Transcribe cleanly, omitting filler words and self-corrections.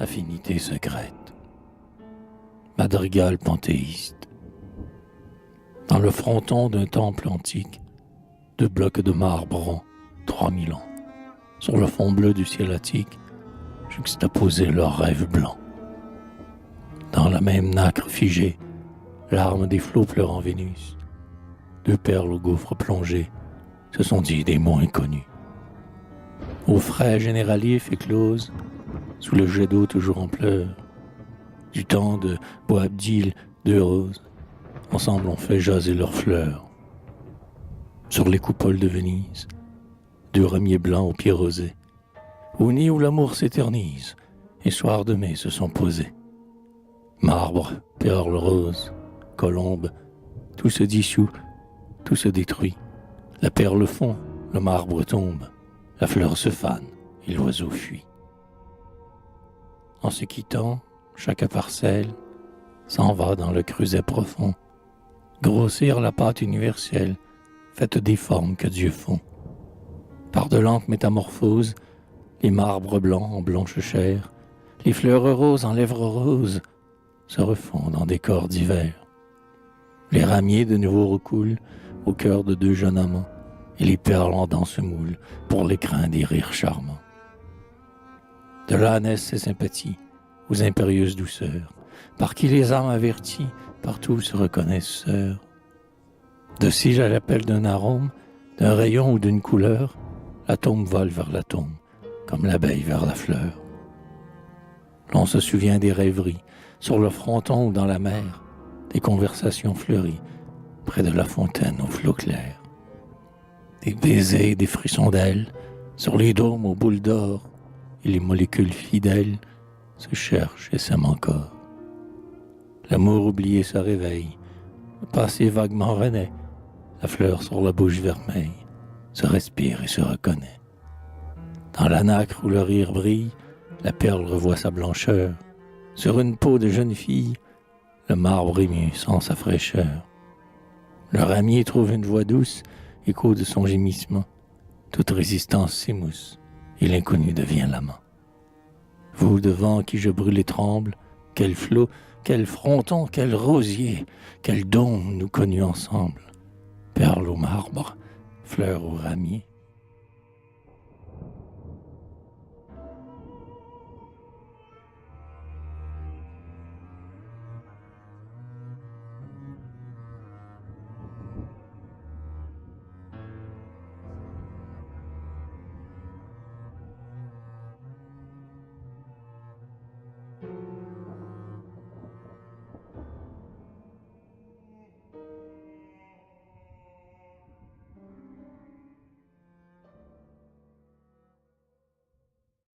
affinité secrète. Madrigal panthéiste. Dans le fronton d'un temple antique, 2 blocs de marbre ronds, 3000 ans, sur le fond bleu du ciel attique, juxtaposaient leurs rêves blancs. Dans la même nacre figée, larmes des flots pleurant Vénus, 2 perles au gouffre plongées, se sont dit des mots inconnus. Au frais généralif éclose, sous le jet d'eau toujours en pleurs, du temps de Boabdil, 2 roses, ensemble ont fait jaser leurs fleurs. Sur les coupoles de Venise, 2 ramiers blancs aux pieds rosés, au nid où l'amour s'éternise, et soir de mai se sont posés. Marbre, perle rose, colombe, tout se dissout, tout se détruit. La perle fond, le marbre tombe, la fleur se fane et l'oiseau fuit. En se quittant, chaque parcelle s'en va dans le creuset profond, grossir la pâte universelle, faite des formes que Dieu fond. Par de lentes métamorphoses, les marbres blancs en blanche chair, les fleurs roses en lèvres roses, se refont dans des corps divers. Les ramiers de nouveau recoulent au cœur de 2 jeunes amants, et les perles en dents se moulent pour l'écrin des rires charmants. De là naissent ces sympathies, aux impérieuses douceurs, par qui les âmes averties partout se reconnaissent sœurs. De si à l'appel d'un arôme, d'un rayon ou d'une couleur, l'atome vole vers l'atome, comme l'abeille vers la fleur. L'on se souvient des rêveries, sur le fronton ou dans la mer, des conversations fleuries, près de la fontaine aux flots clairs. Des baisers et des frissons d'ailes, sur les dômes aux boules d'or, et les molécules fidèles se cherchent et s'aiment encore. L'amour oublié se réveille, le passé vaguement renaît, la fleur sur la bouche vermeille se respire et se reconnaît. Dans la nacre où le rire brille, la perle revoit sa blancheur. Sur une peau de jeune fille, le marbre ému sent sa fraîcheur. Le ramier trouve une voix douce, écho de son gémissement. Toute résistance s'émousse, et l'inconnu devient l'amant. Vous, devant qui je brûle et tremble, quel flot, quel fronton, quel rosier, quel dôme nous connus ensemble. Perle au marbre, fleur au ramier,